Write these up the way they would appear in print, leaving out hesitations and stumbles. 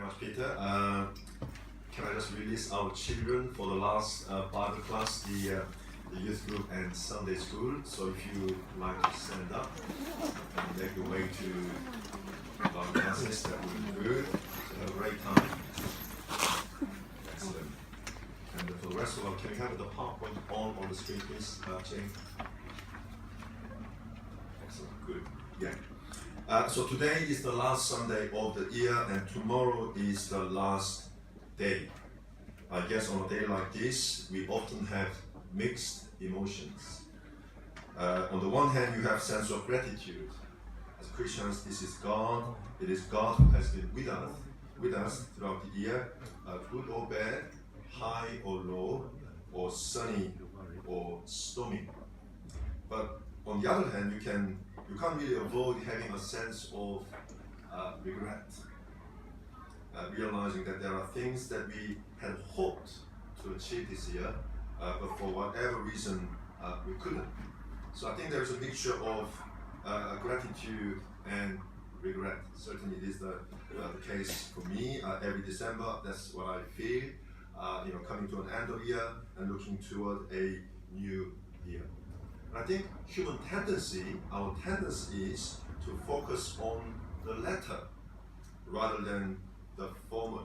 much, Peter. Can I just release our children for the last Bible class, the youth group and Sunday school? So if you like to stand up and make your way to our classes, that would be good. So have a great time. Excellent. And for the rest of us, can we have the PowerPoint on the screen, please, Jane? Excellent. Good. Yeah. So today is the last Sunday of the year, and tomorrow is the last day. I guess on a day like this, we often have mixed emotions. On the one hand, you have sense of gratitude. As Christians, this is God. It is God who has been with us throughout the year, good or bad, high or low, or sunny or stormy. But on the other hand, you can't really avoid having a sense of regret. Realizing that there are things that we had hoped to achieve this year, but for whatever reason, we couldn't. So I think there's a mixture of gratitude and regret. Certainly it is the case for me. Every December, that's what I feel, coming to an end of year and looking toward a new year. And I think human tendency, our tendency is to focus on the latter rather than the former.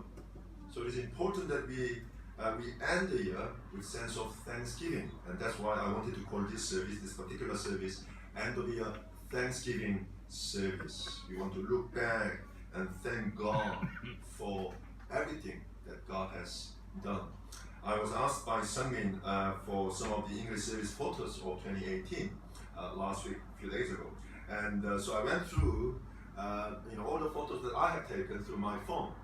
So it is important that we end the year with sense of thanksgiving, and that's why I wanted to call this particular service, End of Year Thanksgiving Service. We want to look back and thank God for everything that God has done. I was asked by Sungmin for some of the English service photos of 2018 last week, a few days ago, and so I went through all the photos that I have taken through my phone.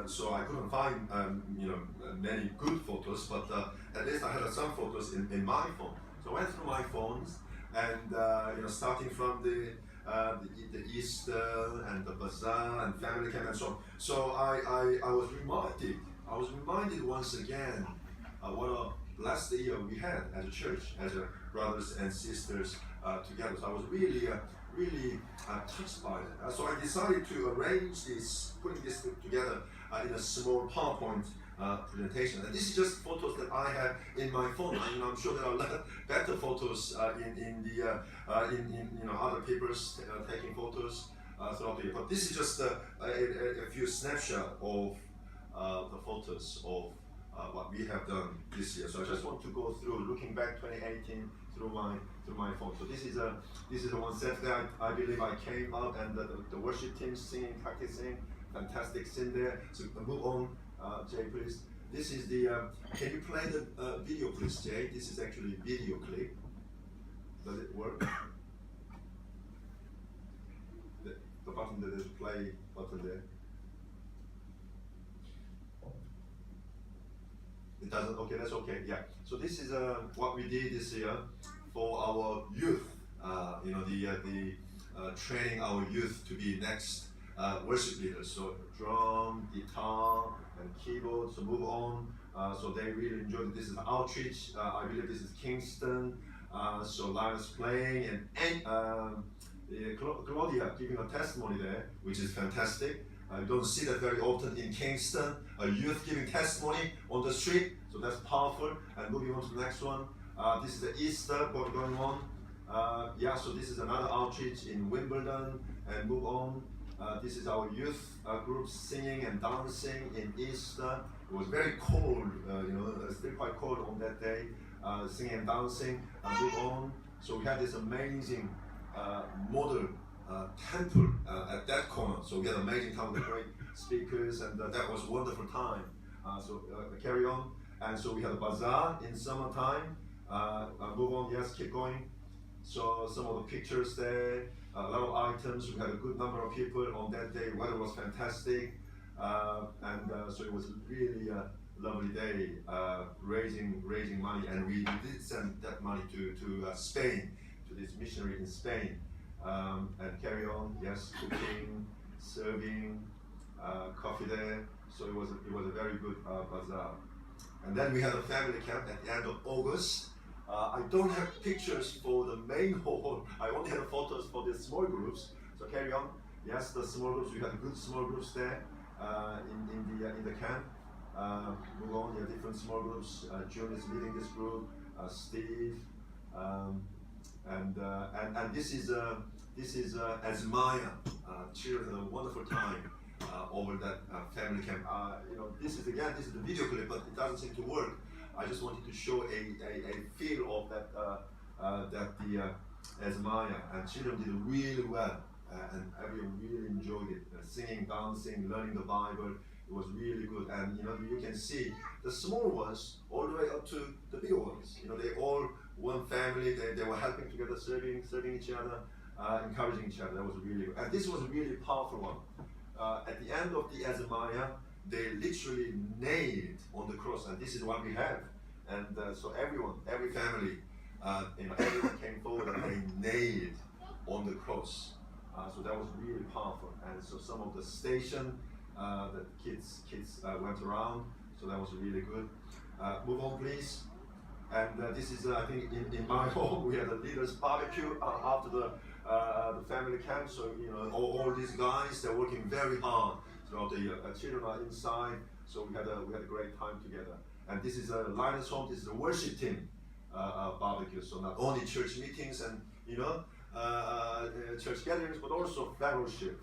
So I couldn't find many good photos, but at least I had some photos in my phone. So I went through my phones, and starting from the Easter and the bazaar and family camp and so on. So I was reminded once again what a blessed year we had as a church, as brothers and sisters together. So I was really touched by it. So I decided to arrange this, putting this together in a small PowerPoint presentation. And this is just photos that I have in my phone. I'm sure there are a lot better photos in other papers taking photos throughout the year. But this is just a few snapshots of the photos of what we have done this year. So I just want to go through, looking back 2018 through my phone. So this is the one Saturday I believe I came out and the worship team singing, practicing, fantastic scene there. So move on, Jay, please. This is the. Can you play the video, please, Jay? This is actually a video clip. Does it work? The button that is play button there. It doesn't. Okay, that's okay. Yeah. So this is what we did this year for our youth. Training our youth to be next worship leaders. So drum, guitar, and keyboard. So move on. So they really enjoyed it. This is outreach. I believe this is Kingston. So Lion's playing and Claudia giving a testimony there, which is fantastic. You don't see that very often in Kingston, a youth giving testimony on the street, so that's powerful. And moving on to the next one, this is the Easter going on. So this is another outreach in Wimbledon, and move on. This is our youth group singing and dancing in Easter. It was very cold, still quite cold on that day, singing and dancing, and move on. So we had this amazing model temple at that corner. So we had amazing time with great speakers, and that was a wonderful time. Carry on. And so we had a bazaar in summertime. Move on, yes, keep going. So some of the pictures there, a lot of items. We had a good number of people on that day. Weather was fantastic. So it was really a lovely day, raising money. And we did send that money to Spain, to this missionary in Spain. And carry on, yes, cooking, serving, coffee there. So it was a very good bazaar. And then we had a family camp at the end of August. I don't have pictures for the main hall. I only have photos for the small groups. So carry on. Yes, the small groups. We had good small groups there in the camp. Move on. Yeah, different small groups. June is leading this group. Steve, and this is Asmaya. Children had a wonderful time over that family camp. This is the video clip, but it doesn't seem to work. I just wanted to show a feel of that Asmaya, and children did really well, and everyone really enjoyed it. Singing, dancing, learning the Bible. It was really good, and you can see the small ones all the way up to the big ones. They all one family. They were helping together, serving each other, encouraging each other. That was really good, and this was a really powerful one. At the end of the Azariah, they literally nailed on the cross, and this is what we have. And so every family, everyone came forward and they nailed on the cross. So that was really powerful. And so some of the station that kids went around. So that was really good. Move on, please. And this is, I think, in my home, we had a leaders barbecue after the family camp. So all these guys, they're working very hard throughout the year. Children are inside, so we had a great time together. And this is a Linus home. This is a worship team barbecue. So not only church meetings and church gatherings, but also fellowship,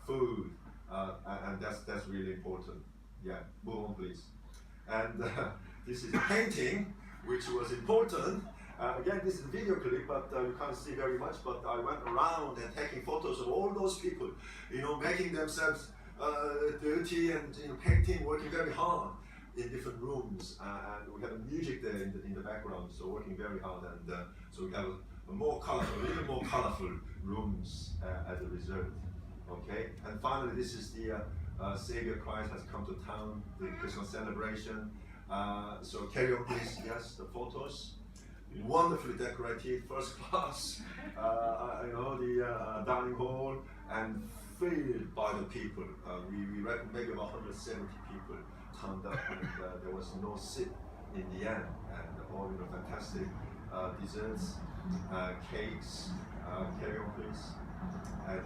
food, and that's really important. Yeah, move on, please. And this is painting, which was important. Again, this is a video clip, but you can't see very much. But I went around and taking photos of all those people, making themselves dirty and painting, working very hard in different rooms. And we had music there in the background, so working very hard. And so we have a little more colorful rooms as a result. Okay, and finally, this is the Savior Christ has come to town, the Christmas celebration. So carry on, please. Yes, the photos. Wonderfully decorated, first class. The dining hall, and filled by the people. We reckon maybe about 170 people turned up, and there was no seat in the end. And all fantastic desserts, cakes. Carry on, please. And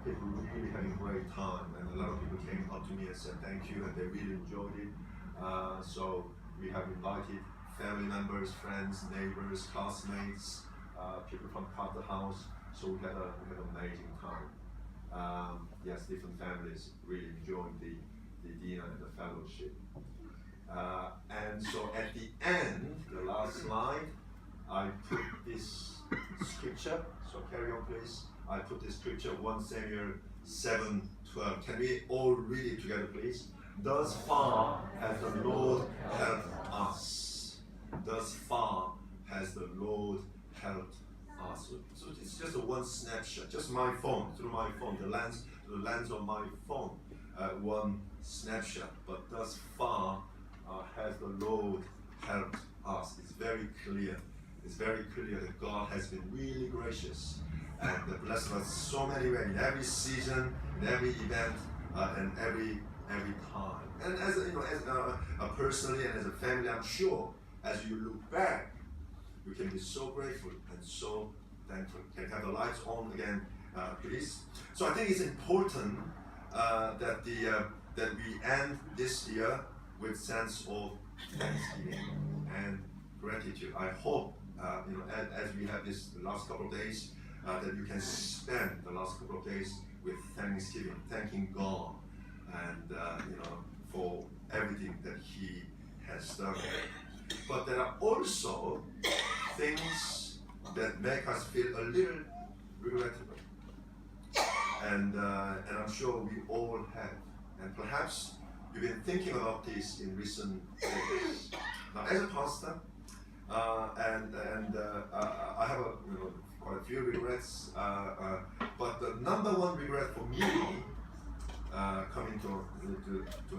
people really having a great time, and a lot of people came up to me and said thank you, and they really enjoyed it. So we have invited family members, friends, neighbors, classmates, people from Carter House. So we had an amazing time. Yes, different families really enjoying the dinner and the fellowship. And so at the end, the last slide, I put this scripture. So carry on, please. I put this scripture, 1 Samuel 7:12. Can we all read it together, please? Thus far has the Lord helped us. Thus far has the Lord helped us. So it's just a one snapshot, just my phone, through my phone, the lens of my phone, one snapshot. But thus far has the Lord helped us. It's very clear. It's very clear that God has been really gracious and blessed us so many ways in every season, in every event, and every time. And as personally and as a family, I'm sure as you look back, you can be so grateful and so thankful. Can you have the lights on again, please? So I think it's important that we end this year with sense of thanksgiving and gratitude. I hope as we have this last couple of days, that you can spend the last couple of days with thanksgiving, thanking God, and for everything that He has done. But there are also things that make us feel a little regrettable, and I'm sure we all have. And perhaps you've been thinking about this in recent days. Now, as a pastor, I have quite a few regrets, but the number one regret for me, coming to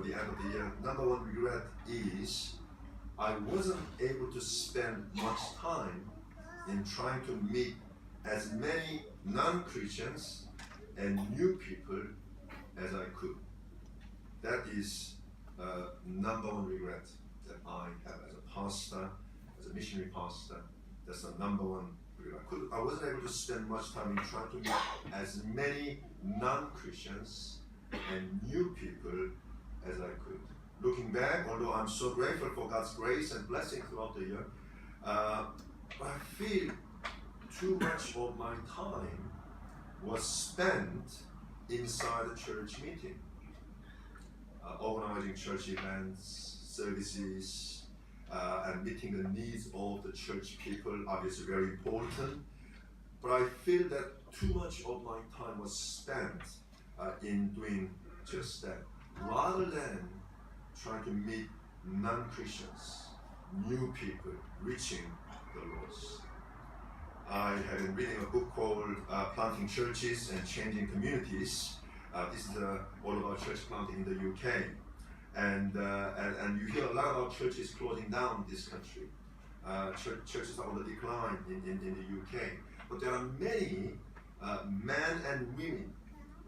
the end of the year, number one regret is I wasn't able to spend much time in trying to meet as many non-Christians and new people as I could. That is number one regret that I have as a pastor, as a missionary pastor. That's the number one I wasn't able to spend much time in trying to meet as many non-Christians and new people as I could. Looking back, although I'm so grateful for God's grace and blessing throughout the year, I feel too much of my time was spent inside the church meeting, organizing church events, services, and meeting the needs of the church people, obviously very important. But I feel that too much of my time was spent in doing just that, rather than trying to meet non-Christians, new people, reaching the lost. I have been reading a book called Planting Churches and Changing Communities. This is all about church planting in the UK. And you hear a lot about churches closing down in this country. Churches are on the decline in the UK. But there are many men and women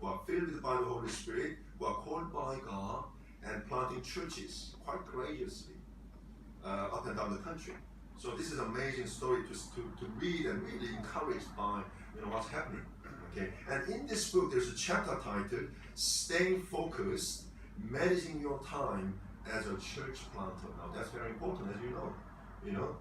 who are filled by the Holy Spirit, who are called by God, and planting churches quite courageously up and down the country. So this is an amazing story to read and really encouraged by what's happening. Okay, and in this book there's a chapter titled "Staying Focused, Managing Your Time as a Church Planter." Now that's very important, as you know.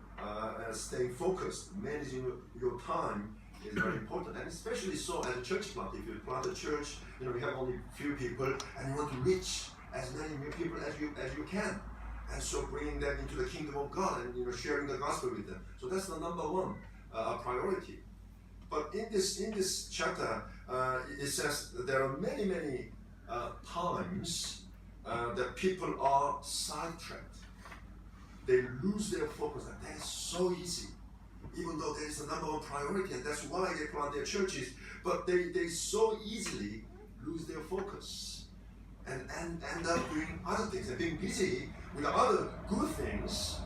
Staying focused, managing your time is very important, and especially so as a church planter. If you plant a church, you have only few people, and you want to reach as many people as you can. And so bringing them into the kingdom of God and sharing the gospel with them. So that's the number one priority. But in this chapter, it says that there are many times that people are sidetracked. They lose their focus, and that is so easy. Even though there is the number one priority, and that's why they plant their churches, but they so easily lose their focus and end up doing other things and being busy with other good things,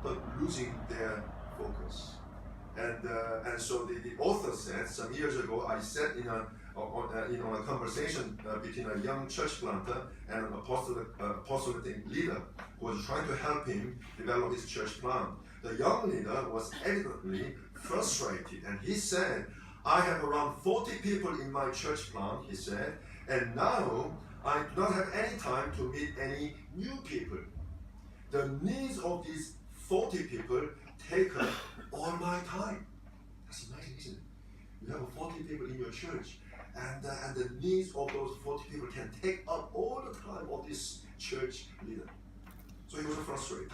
but losing their focus. And so the author said some years ago, I sat in a conversation between a young church planter and an apostolic leader who was trying to help him develop his church plant. The young leader was evidently frustrated, and he said, "I have around 40 people in my church plant," he said, "and now I do not have any time to meet any new people. The needs of these 40 people take up all my time." That's amazing, isn't it? You have 40 people in your church, and the needs of those 40 people can take up all the time of this church leader. So he was frustrated.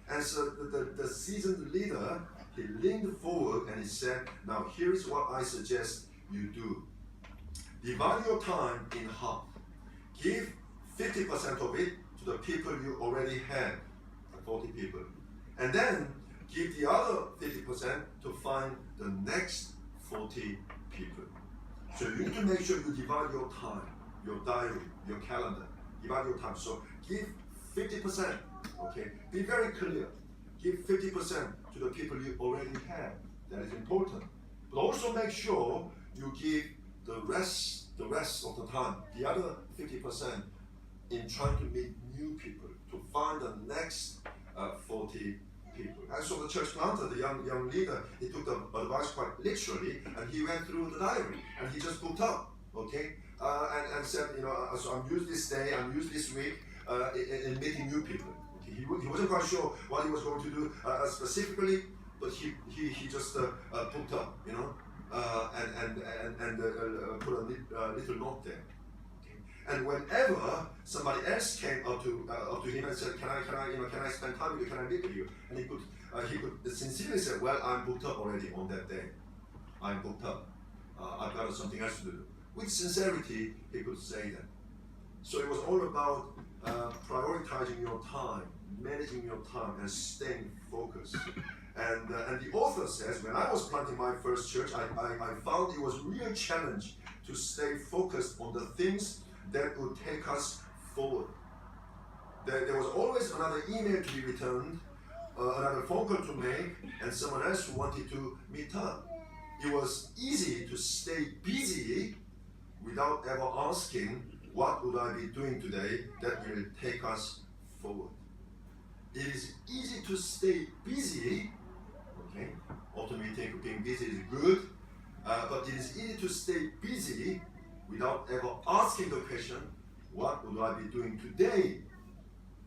And so the seasoned leader, he leaned forward and he said, "Now here is what I suggest you do. Divide your time in half. Give 50% of it to the people you already have, 40 people. And then give the other 50% to find the next 40 people." So you need to make sure you divide your time, your diary, your calendar. Divide your time. So give 50%, okay? Be very clear. Give 50% to the people you already have. That is important. But also make sure you give the rest of the time, the other 50%, in trying to meet new people, to find the next 40 people. And so the church planter, the young leader, he took the advice quite literally, and he went through the diary, and he just booked up, okay? And said, so I'm used this day, I'm used this week in meeting new people. Okay? He wasn't quite sure what he was going to do specifically, but he just booked up, and put a little note there. And whenever somebody else came up to him and said, "Can I spend time with you? Can I meet with you?" And he could sincerely say, "Well, I'm booked up already on that day. I'm booked up. I've got something else to do." With sincerity, he could say that. So it was all about prioritizing your time, managing your time, and staying focused. And the author says, when I was planting my first church, I found it was a real challenge to stay focused on the things that would take us forward. There was always another email to be returned, another phone call to make, and someone else who wanted to meet up. It was easy to stay busy without ever asking, what would I be doing today that will take us forward? It is easy to stay busy, okay, Often we think being busy is good, but it is easy to stay busy without ever asking the question, what would I be doing today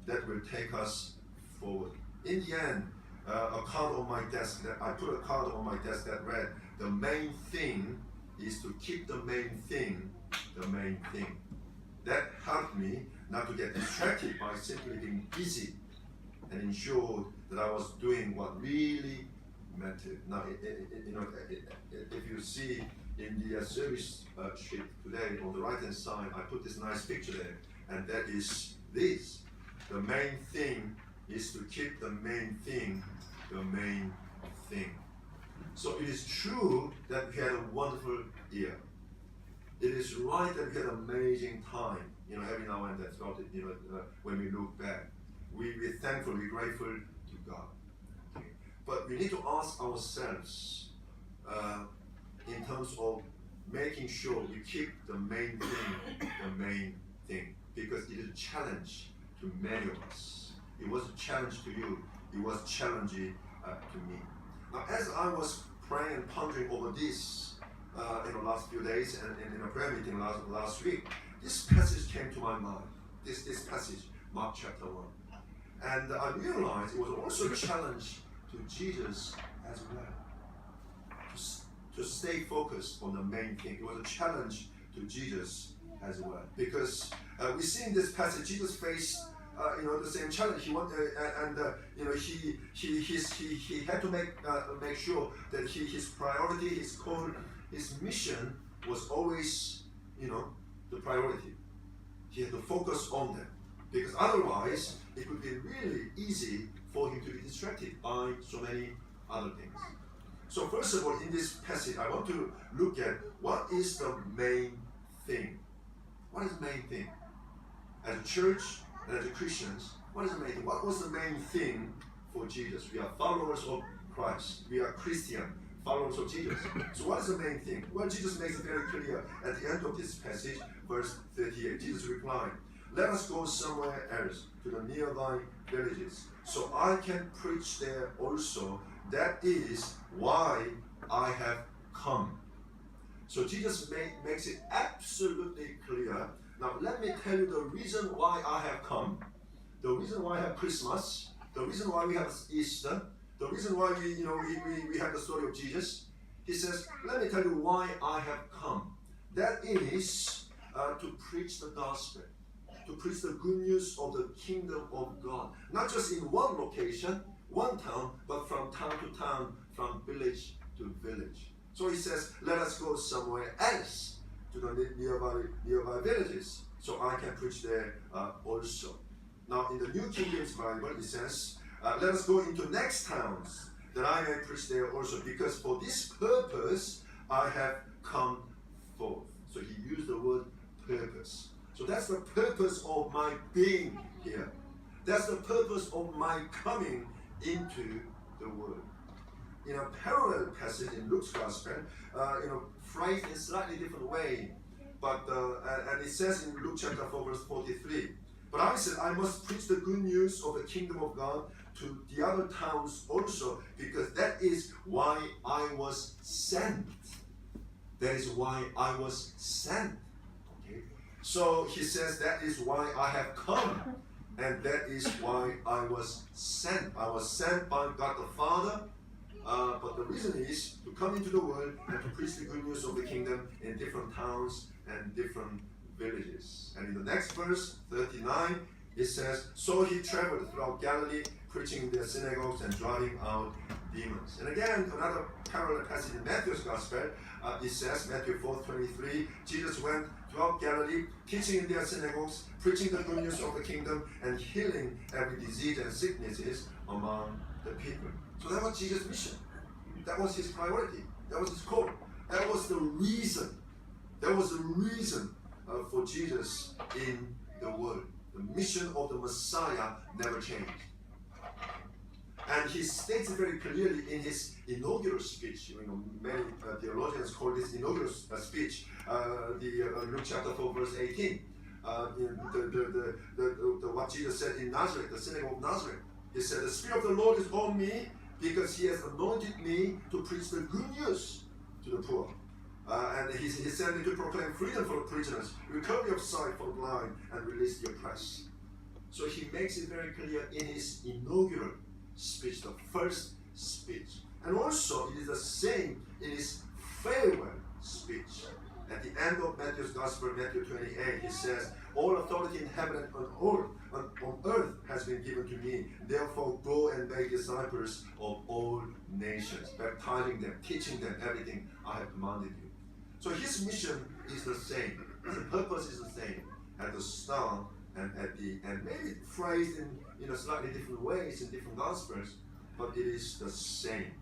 that will take us forward? In the end, a card on my desk, I put a card on my desk that read, the main thing is to keep the main thing the main thing. That helped me not to get distracted by simply being busy, and ensured that I was doing what really mattered. Now, if you see in the service sheet today on the right-hand side, I put this nice picture there, and that is this. The main thing is to keep the main thing the main thing. So it is true that we had a wonderful year. It is right that we had an amazing time, every now and then throughout it, when we look back. We're thankful, we're grateful to God. Okay. But we need to ask ourselves in terms of making sure we keep the main thing the main thing. Because it is a challenge to many of us. It was a challenge to you. It was challenging to me. Now, as I was praying and pondering over this in the last few days and in a prayer meeting last week, this passage came to my mind. This passage, Mark chapter 1. And I realized it was also a challenge to Jesus as well. To stay focused on the main thing. It was a challenge to Jesus as well. Because we see in this passage, Jesus faced the same challenge. He wanted, he had to make sure that his priority, his call, his mission was always, the priority. He had to focus on them, because otherwise it would be really easy for him to be distracted by so many other things. So first of all, in this passage, I want to look at what is the main thing. What is the main thing? As a church and as a Christians, what is the main thing? What was the main thing for Jesus? We are followers of Christ. We are Christian, followers of Jesus. So what is the main thing? Well, Jesus makes it very clear at the end of this passage, verse 38. Jesus replied, "Let us go somewhere else, to the nearby villages, so I can preach there also. That is why I have come." So Jesus makes it absolutely clear. Now let me tell you the reason why I have come, the reason why I have Christmas, the reason why we have Easter, the reason why we have the story of Jesus. He says, let me tell you why I have come. That is to preach the gospel, to preach the good news of the kingdom of God. Not just in one location, one town, but from town to town, from village to village. So he says, let us go somewhere else, to the nearby villages, so I can preach there also. Now in the New King James Bible, it says, let us go into next towns, that I may preach there also, because for this purpose I have come forth. So he used the word purpose. So that's the purpose of my being here. That's the purpose of my coming into the world. In a parallel passage in Luke's Gospel, phrased in a slightly different way, but and it says in Luke chapter 4, verse 43, "But I said, I must preach the good news of the kingdom of God to the other towns also, because that is why I was sent." That is why I was sent. Okay? So he says, that is why I have come, and that is why I was sent. I was sent by God the Father. But the reason is to come into the world and to preach the good news of the kingdom in different towns and different villages. And in the next verse, 39, it says, "So he traveled throughout Galilee, preaching in their synagogues and driving out demons." And again, another parallel passage in Matthew's Gospel, it says, Matthew 4:23, Jesus went throughout Galilee, teaching in their synagogues, preaching the good news of the kingdom, and healing every disease and sicknesses among the people. So that was Jesus' mission. That was his priority. That was his call. That was the reason. That was the reason for Jesus in the world. The mission of the Messiah never changed. And he states it very clearly in his inaugural speech. Many theologians call this inaugural speech, Luke chapter 4, verse 18. What Jesus said in Nazareth, the synagogue of Nazareth. He said, "The Spirit of the Lord is on me, because he has anointed me to preach the good news to the poor. And he sent me to proclaim freedom for the prisoners, recovery of sight for the blind, and release the oppressed. So he makes it very clear in his inaugural speech, the first speech. And also it is the same in his farewell speech. At the end of Matthew's Gospel, Matthew 28, he says, all authority in heaven and on earth has been given to me. Therefore, go and make disciples of all nations, baptizing them, teaching them everything I have commanded you. So his mission is the same. The purpose is the same at the start and at the end. Maybe phrased in slightly different ways in different Gospels, but it is the same.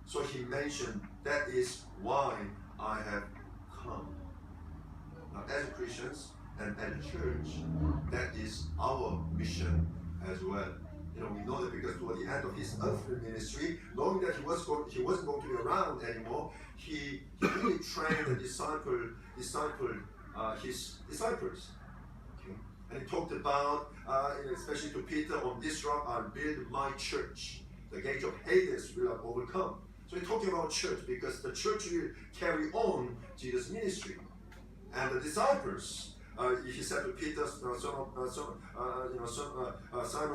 So he mentioned, that is why I have come. Now, as Christians and as a church, that is our mission as well. We know that because toward the end of his earthly ministry, knowing that he wasn't going to be around anymore, he really trained and discipled his disciples. Okay? And he talked about, especially to Peter, on this rock I'll build my church. The gate of Hades will not overcome. So he's talking about church because the church will carry on Jesus' ministry. And the disciples, he said to Peter, Simon,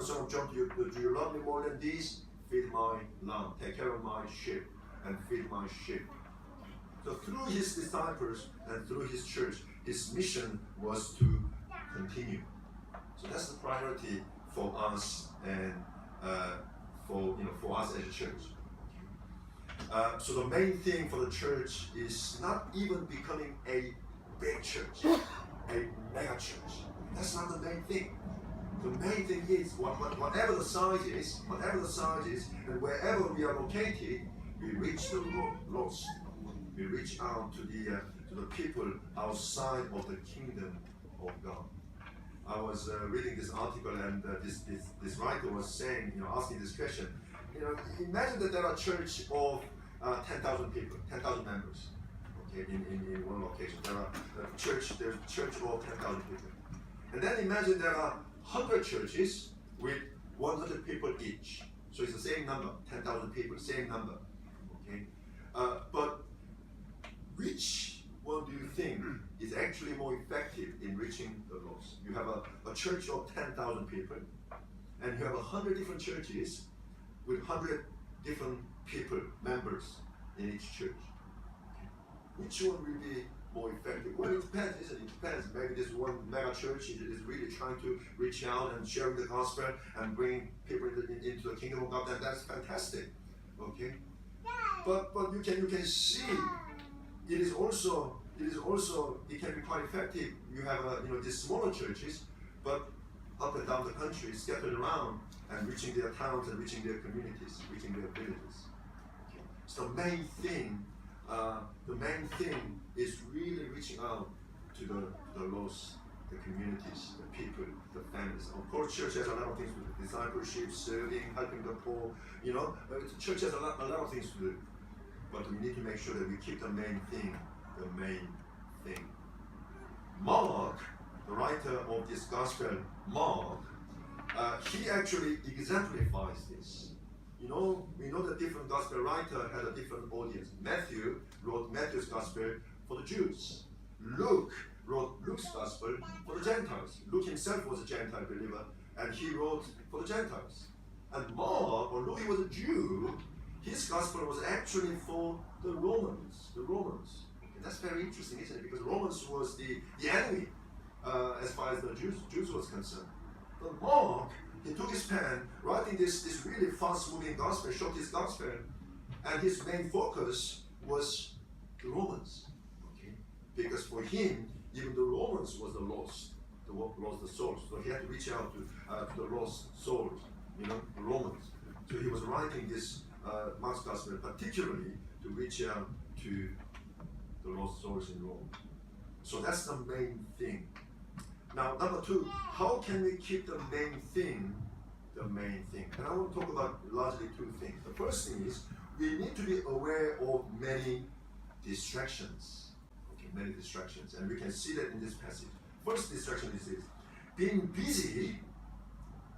son of John, do you love me more than these? Feed my lamb, take care of my sheep, and feed my sheep. So through his disciples and through his church, his mission was to continue. So that's the priority for us and for us as a church. So the main thing for the church is not even becoming a big church, a mega church. That's not the main thing. The main thing is whatever the size is, and wherever we are located, we reach the lost. We reach out to the people outside of the kingdom of God. I was reading this article, and this writer was saying, asking this question. Imagine that there are a church of 10,000 people, 10,000 members. Okay, in one location, there's a church of 10,000 people, and then imagine there are 100 churches with 100 people each. So it's the same number, 10,000 people, same number. Okay, but which one do you think is actually more effective in reaching the lost? You have a church of 10,000 people, and you have 100 different churches with 100 different people, members in each church. Which one will be more effective? Well, it depends, isn't it? It depends. Maybe this one mega church is really trying to reach out and share the gospel and bring people into the kingdom of God. That's fantastic. Okay? But you can see it can be quite effective. You have these smaller churches, but up and down the country, scattered around and reaching their towns and reaching their communities, reaching their villages. Okay. So the main thing is really reaching out to the lost, the communities, the people, the families. Of course, church has a lot of things to do: discipleship, serving, helping the poor. Church has a lot of things to do. But we need to make sure that we keep the main thing. Mark, the writer of this gospel, Mark, he actually exemplifies this. We know that different gospel writer had a different audience. Matthew wrote Matthew's gospel for the Jews. Luke wrote Luke's gospel for the Gentiles. Luke himself was a Gentile believer, and he wrote for the Gentiles. And Mark, although he was a Jew, his gospel was actually for the Romans. And that's very interesting, isn't it? Because Romans was the enemy as far as the Jews was concerned. But Mark, he took his pen, writing this really fast-moving gospel, short his gospel, and his main focus was the Romans. Okay? Because for him, even the Romans was the lost the souls. So he had to reach out to the lost souls, the Romans. So he was writing this Mark's gospel particularly to reach out to the lost souls in Rome. So that's the main thing. Now, number two, how can we keep the main thing the main thing? And I want to talk about largely two things. The first thing is we need to be aware of many distractions. Okay, many distractions. And we can see that in this passage. First distraction is this. Being busy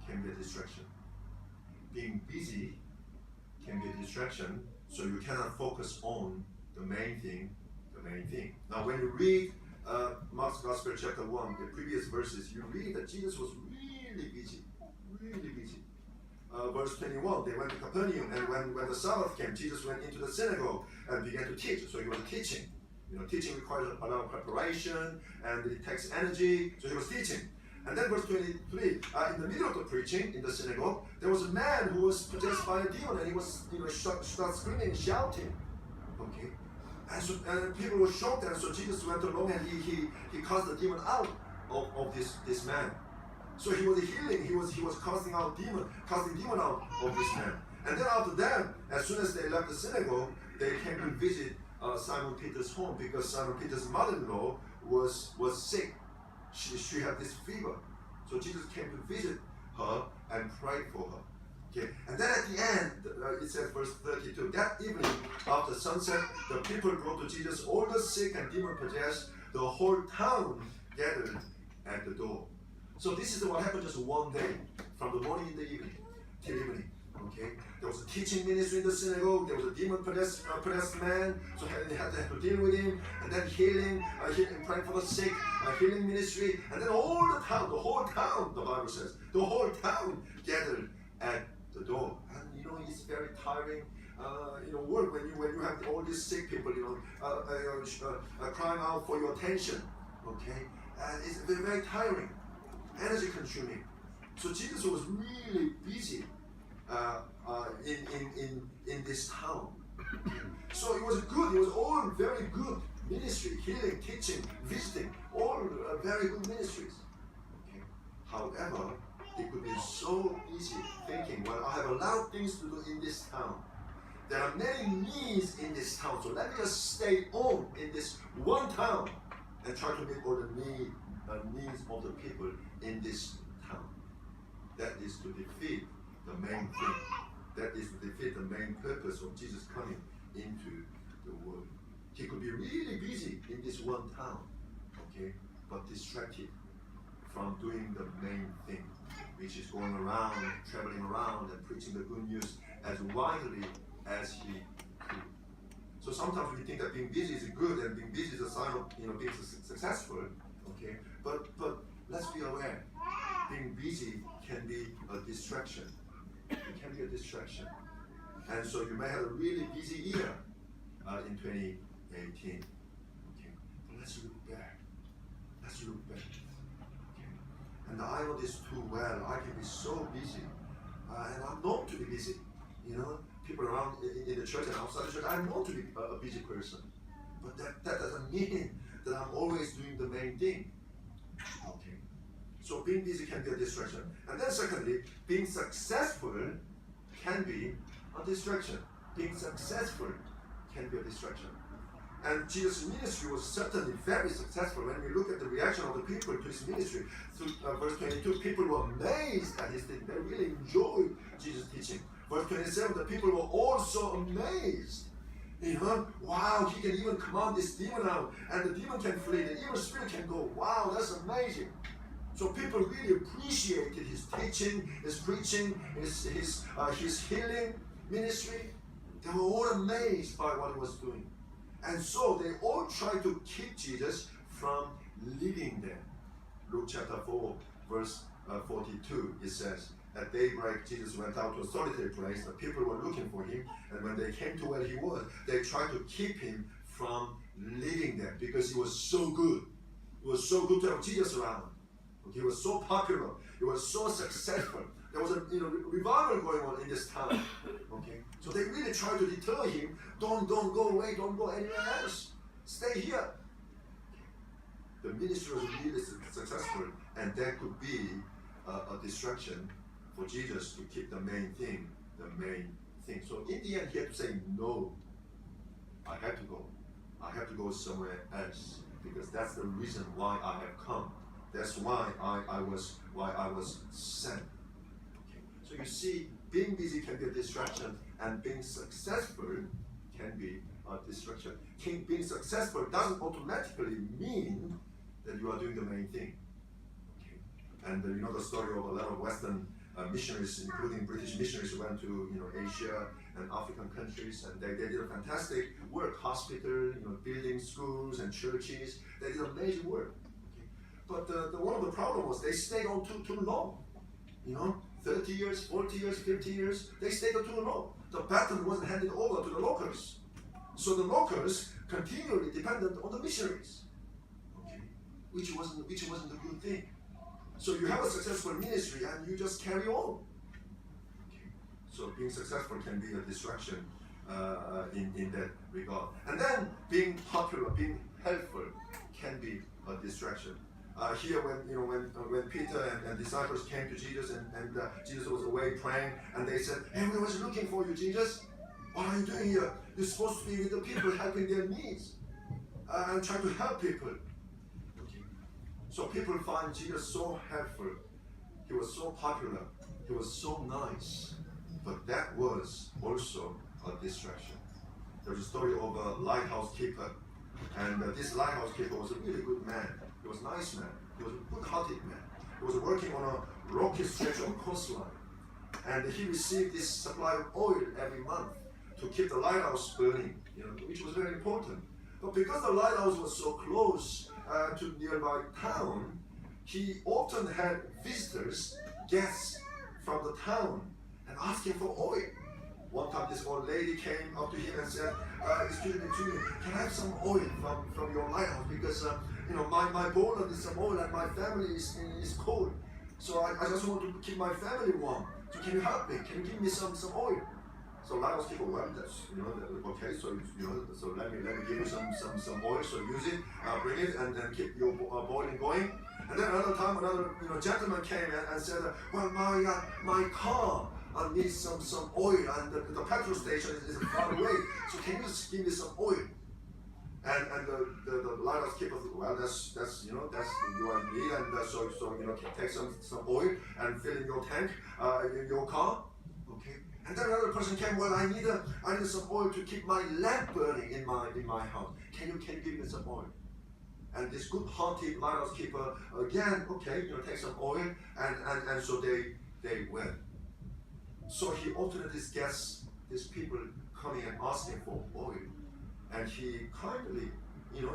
can be a distraction. Being busy can be a distraction, so you cannot focus on the main thing. Now, when you read Mark's Gospel chapter 1, the previous verses, you read that Jesus was really busy. Verse 21, they went to Capernaum, and when the Sabbath came, Jesus went into the synagogue and began to teach. So he was teaching. Teaching requires a lot of preparation, and it takes energy, so he was teaching. And then verse 23, in the middle of the preaching in the synagogue, there was a man who was possessed by a demon, and he was start screaming and shouting. Okay? And people were shocked, and so Jesus went along and he cast the demon out of this man. So he was healing, he was casting demon out of this man. And then after that, as soon as they left the synagogue, they came to visit Simon Peter's home, because Simon Peter's mother-in-law was sick. She had this fever. So Jesus came to visit her and prayed for her. Okay. And then at the end, it says verse 32, that evening after sunset, the people brought to Jesus all the sick and demon-possessed. The whole town gathered at the door. So this is what happened just one day, from the morning in the evening till evening. Okay, there was a teaching ministry in the synagogue. There was a demon-possessed man, so they had to deal with him. And then healing, praying for the sick, healing ministry. And then the whole town, the Bible says, the whole town gathered at the door. And it's very tiring. Work when you have all these sick people, crying out for your attention. Okay, and it's very, very tiring, energy consuming. So Jesus was really busy in this town. So it was good. It was all very good ministry, healing, teaching, visiting, all very good ministries. Okay. However, they could be so busy thinking, well, I have a lot of things to do in this town. There are many needs in this town, so let me just stay on in this one town and try to meet all the needs of the people in this town. That is to defeat the main thing. That is to defeat the main purpose of Jesus coming into the world. He could be really busy in this one town, okay, but distracted from doing the main thing, which is going around, traveling around, and preaching the good news as widely as he could. So sometimes we think that being busy is good, and being busy is a sign of being successful, okay. But let's be aware, being busy can be a distraction. It can be a distraction. And so you may have a really busy year in 2018. Okay. But let's look back. Okay. And I know this too well. I can be so busy. And I'm known to be busy. People around in the church and outside the church, I'm known to be a busy person. But that doesn't mean that I'm always doing the main thing. Okay. So being busy can be a distraction. And then secondly, being successful can be a distraction. Being successful can be a distraction. And Jesus' ministry was certainly very successful. When we look at the reaction of the people to his ministry, verse 22, people were amazed at his teaching. They really enjoyed Jesus' teaching. Verse 27, the people were also amazed. Wow, he can even command this demon out, and the demon can flee, the evil spirit can go. Wow, that's amazing. So people really appreciated his teaching, his preaching, his healing ministry. They were all amazed by what he was doing. And so they all tried to keep Jesus from leaving them. Luke chapter 4, verse 42, it says, at daybreak, Jesus went out to a solitary place. The people were looking for him, and when they came to where he was, they tried to keep him from leaving them because he was so good. It was so good to have Jesus around. He was so popular. He was so successful. There was a revival going on in this town. Okay, so they really tried to deter him. Don't go away. Don't go anywhere else. Stay here. The ministry was really successful, and that could be a distraction for Jesus to keep the main thing. So in the end, he had to say, no, I have to go. I have to go somewhere else, because that's the reason why I have come. That's why I was sent. Okay. So you see, being busy can be a distraction, and being successful can be a distraction. Being successful doesn't automatically mean that you are doing the main thing. Okay. And you know the story of a lot of Western missionaries, including British missionaries, went to Asia and African countries, and they did a fantastic work. Hospital, building schools and churches. They did amazing work. Okay? But one of the problems was they stayed on too long. 30 years, 40 years, 50 years, they stayed on too long. The baton wasn't handed over to the locals. So the locals continually depended on the missionaries, okay, which wasn't a good thing. So you have a successful ministry and you just carry on. Okay. So being successful can be a distraction in that regard. And then being popular, being helpful can be a distraction. Here, when Peter and disciples came to Jesus and Jesus was away praying, and they said, "Everyone's looking for you, Jesus. What are you doing here? You're supposed to be with the people, helping their needs and trying to help people." Okay. So people find Jesus so helpful. He was so popular. He was so nice. But that was also a distraction. There's a story of a lighthouse keeper, and this lighthouse keeper was a really good man. He was a nice man. He was a good-hearted man. He was working on a rocky stretch of coastline, and he received this supply of oil every month to keep the lighthouse burning, which was very important. But because the lighthouse was so close to nearby town, he often had visitors, guests from the town, and asking for oil. One time this old lady came up to him and said, "Excuse me, can I have some oil from your lighthouse? Because my boiler needs some oil and my family is cold. So I just want to keep my family warm. So can you help me? Can you give me some oil?" So lighthouse keeper, well, that's okay. So so let me give you some oil. So use it, bring it, and then keep your boiling going. And then another time, another gentleman came and said, "Well, my car needs some oil, and the petrol station is far away. So can you just give me some oil?" And the lighthouse keeper said, "Well, that's your need, and so take some oil and fill in your tank in your car." Okay. And then another person came. "Well, I need some oil to keep my lamp burning in my house. Can you give me some oil?" And this good-hearted lighthouse keeper again, okay, take some oil, and so they went. So he alternately gets these people coming and asking for oil, and he kindly,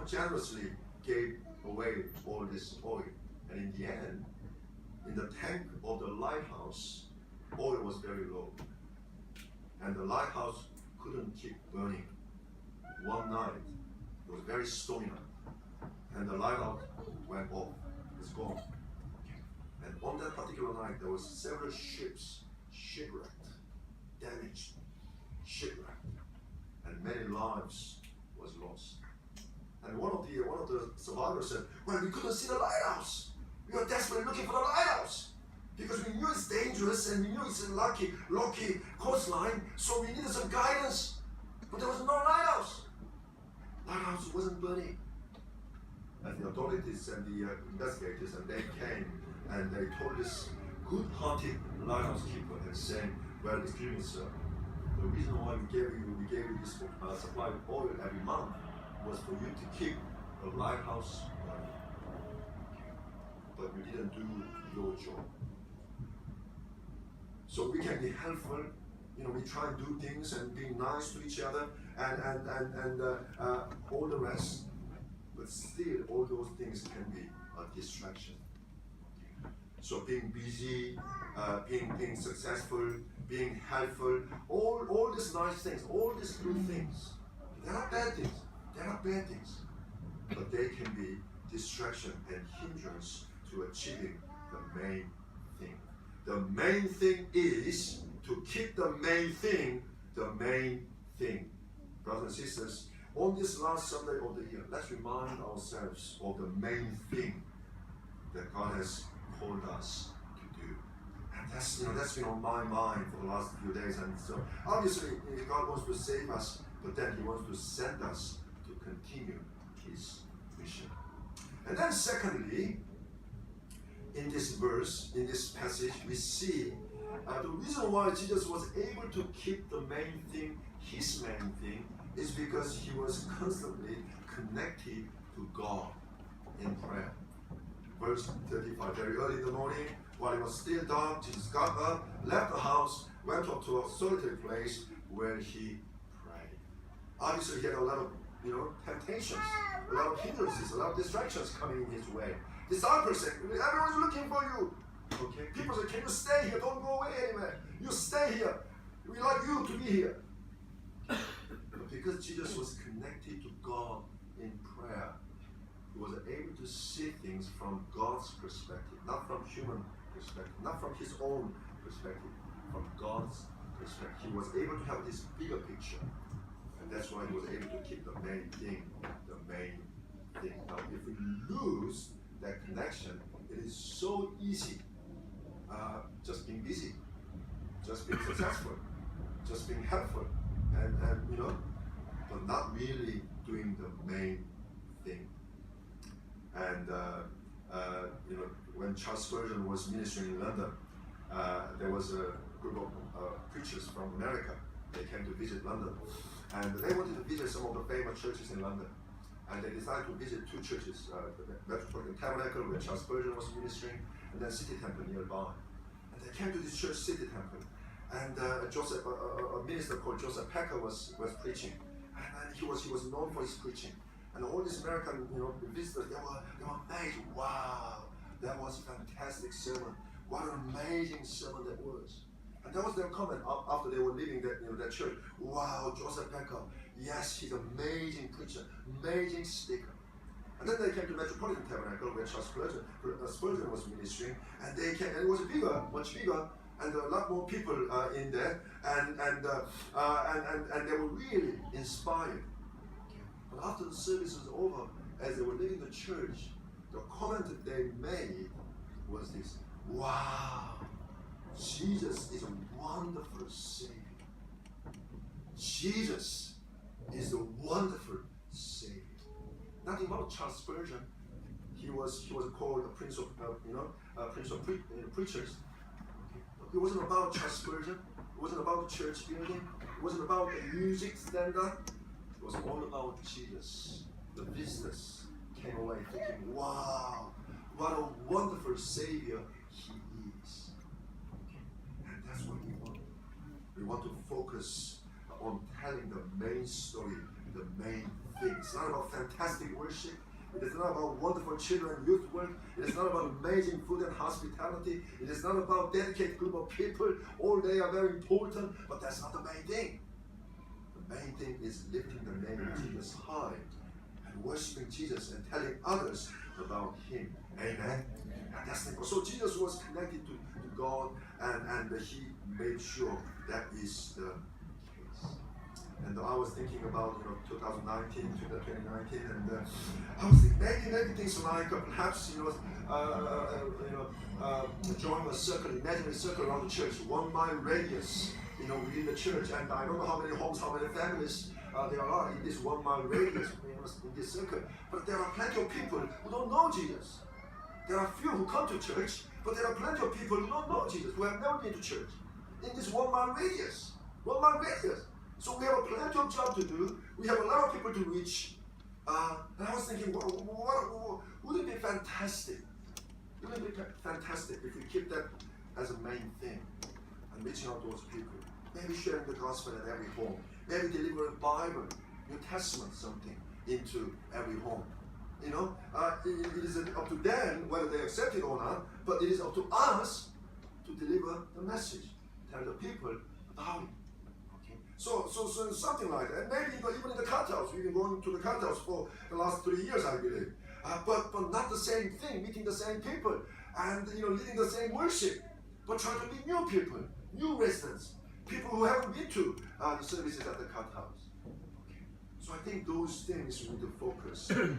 generously gave away all this oil. And in the end, in the tank of the lighthouse, oil was very low, and the lighthouse couldn't keep burning. One night, it was very stormy night, and the lighthouse went off. It's gone. And on that particular night, there was several ships shipwrecked, damaged, shipwrecked, and many lives was lost. And one of the survivors said, "Well, we couldn't see the lighthouse. We were desperately looking for the lighthouse because we knew it's dangerous and we knew it's a rocky coastline, so we needed some guidance. But there was no lighthouse. Lighthouse wasn't burning." And the authorities and the investigators, and they came and they told this good-hearted lighthouse keeper and saying, "Well, excuse me, sir, the reason why we gave you this supply of oil every month was for you to keep the lighthouse running. But you didn't do your job." So we can be helpful, we try and do things and be nice to each other and all the rest, but still all those things can be a distraction. So being busy, being successful, being helpful, all these nice things, all these good things, they're not bad things. They're not bad things, but they can be distraction and hindrance to achieving the main thing. The main thing is to keep the main thing the main thing. Brothers and sisters, on this last Sunday of the year, let's remind ourselves of the main thing that God has called us to do. And that's been on my mind for the last few days. And so obviously God wants to save us, but then He wants to send us to continue His mission. And then secondly, in this verse, in this passage, we see the reason why Jesus was able to keep the main thing, His main thing, is because He was constantly connected to God in prayer. verse 35. Very early in the morning, while it was still dark, Jesus got up, left the house, went up to a solitary place where he prayed. Obviously, he had a lot of temptations, a lot of hindrances, a lot of distractions coming in his way. Disciples said, everyone's looking for you. Okay? People said, can you stay here? Don't go away anywhere. You stay here. We like you to be here. But because Jesus was connected to God in prayer, he was able to see things from God's perspective, not from human perspective, not from his own perspective, from God's perspective. He was able to have this bigger picture. And that's why he was able to keep the main thing, the main thing. Now, if we lose that connection, it is so easy just being busy, just being successful, just being helpful, and but not really doing the main thing. And when Charles Spurgeon was ministering in London, there was a group of preachers from America. They came to visit London, and they wanted to visit some of the famous churches in London. And they decided to visit two churches, the Metropolitan Tabernacle, where Charles Spurgeon was ministering, and then City Temple nearby. And they came to this church, City Temple, and a minister called Joseph Packer was preaching, and he was known for his preaching. And all these American visitors, they were amazed. Wow, that was a fantastic sermon. What an amazing sermon that was. And that was their comment after they were leaving that church. Wow, Joseph Packer, yes, he's an amazing preacher, amazing speaker. And then they came to Metropolitan Tabernacle where Charles Spurgeon was ministering, and they came, and it was bigger, much bigger, and there were a lot more people in there, and they were really inspired. But after the service was over, as they were leaving the church, the comment that they made was this: wow, Jesus is a wonderful Savior. Jesus is the wonderful Savior. Nothing about Charles Spurgeon. He was called a prince of preachers. It wasn't about Charles Spurgeon. It wasn't about the church building. It wasn't about the music standard. It was all about Jesus. The visitors came away thinking, wow, what a wonderful Savior he is. And that's what we want. We want to focus on telling the main story, the main thing. It's not about fantastic worship. It is not about wonderful children and youth work. It is not about amazing food and hospitality. It is not about dedicated group of people. All they are very important, but that's not the main thing. The main thing is lifting the name of Jesus high and worshiping Jesus and telling others about Him. Amen. And that's the, so Jesus was connected to God, and He made sure that is the case. And I was thinking about 2019 to 2019, and I was thinking maybe things like perhaps join a circle, imagine a circle around the church, 1 mile radius, within the church, and I don't know how many homes, how many families there are in this 1 mile radius, in this circle. But there are plenty of people who don't know Jesus. There are few who come to church, but there are plenty of people who don't know Jesus, who have never been to church. In this 1 mile radius, 1 mile radius. So we have a plenty of job to do. We have a lot of people to reach. And I was thinking, wouldn't it be fantastic? Wouldn't it be fantastic if we keep that as a main thing and reaching out to those people? Maybe sharing the gospel at every home. Maybe deliver a Bible, New Testament, something into every home. It is up to them whether they accept it or not, but it is up to us to deliver the message, tell the people about it. Okay? So something like that. Maybe even in the cutouts, we've been going to the cutouts for the last 3 years, I believe. But not the same thing, meeting the same people, and leading the same worship, but trying to meet new people, new residents, people who haven't been to the services at the cutouts. So I think those things we need to focus in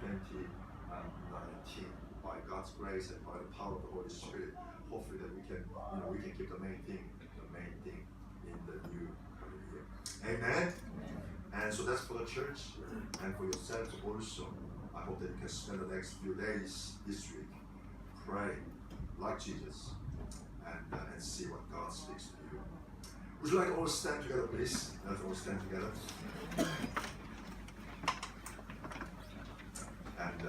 2019 by God's grace and by the power of the Holy Spirit. Hopefully that we can keep the main thing in the new year. Amen. And so that's for the church and for yourselves also. I hope that you can spend the next few days this week praying like Jesus and see what God speaks to you. Would you like to all stand together, please? Let's all stand together. And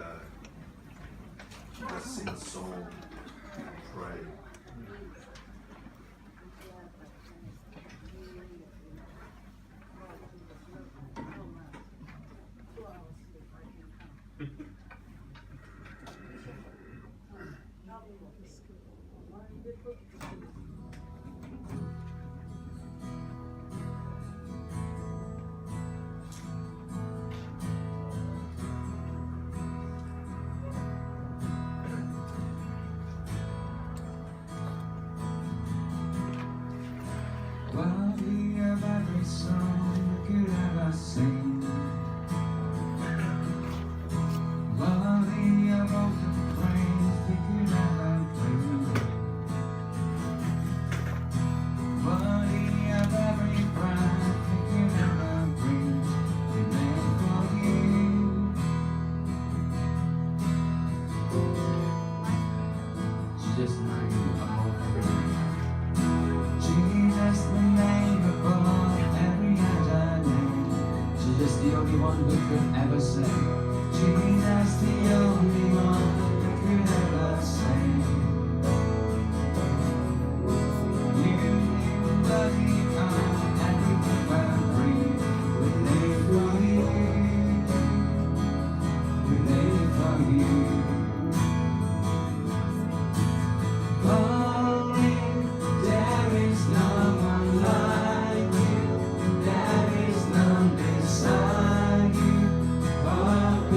sing a song, pray. Worthy of every song you could ever sing, worthy of all the praise we could ever bring, worthy of every breath we could ever breathe. We live for you. Jesus' name above every name. Jesus, the name above every other name. Jesus, the only one who could ever say. Jesus, the only one who could ever say. You live worthy of everything we breathe. We live for you. We live for you. Holy, there is no one like you. There is none beside you. Oh,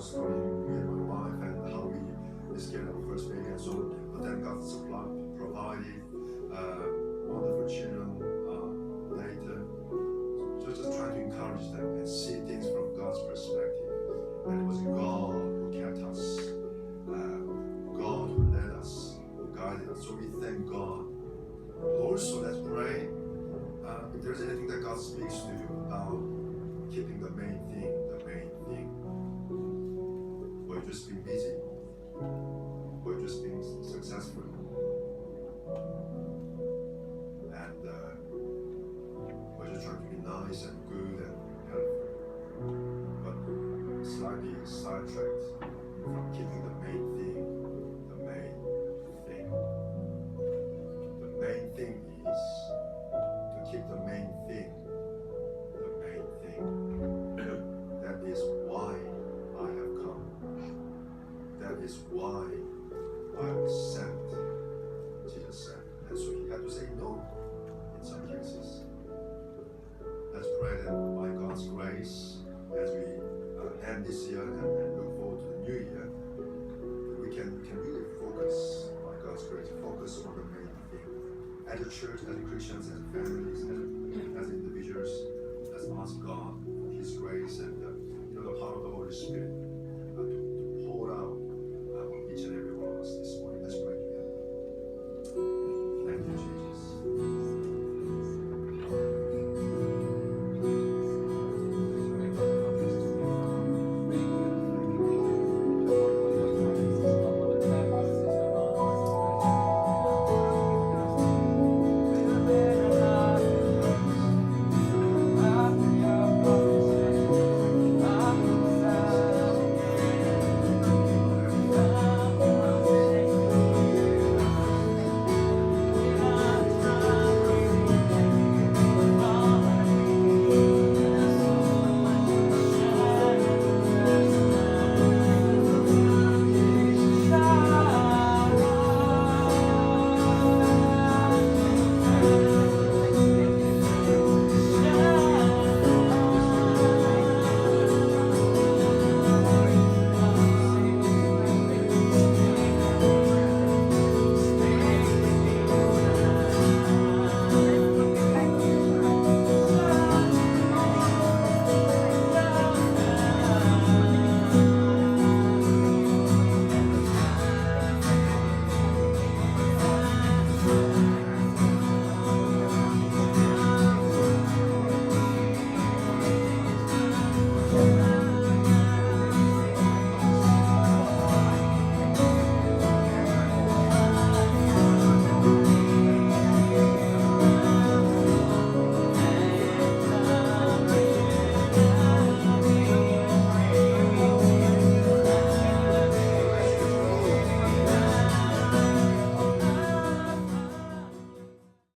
story, me and my wife, and how we scared our first baby, and so. But then God provided wonderful children later. So just trying to encourage them and see things from God's perspective. And it was God who kept us, God who led us, who guided us. So we thank God. Also, let's pray. If there's anything that God speaks to you about keeping the main thing, or you're just being busy, or you're just being successful, and we're just trying to be nice and good and helpful, but slightly sidetracked from keeping the main thing. The main thing is to keep the main thing. That is why I have come. That is why I was sent, Jesus said. And so he had to say no in some cases. Let's pray that by God's grace, as we end this year and look forward to the new year, we can really focus, by God's grace, focus on the main thing. As a church, as Christians, as families, as individuals,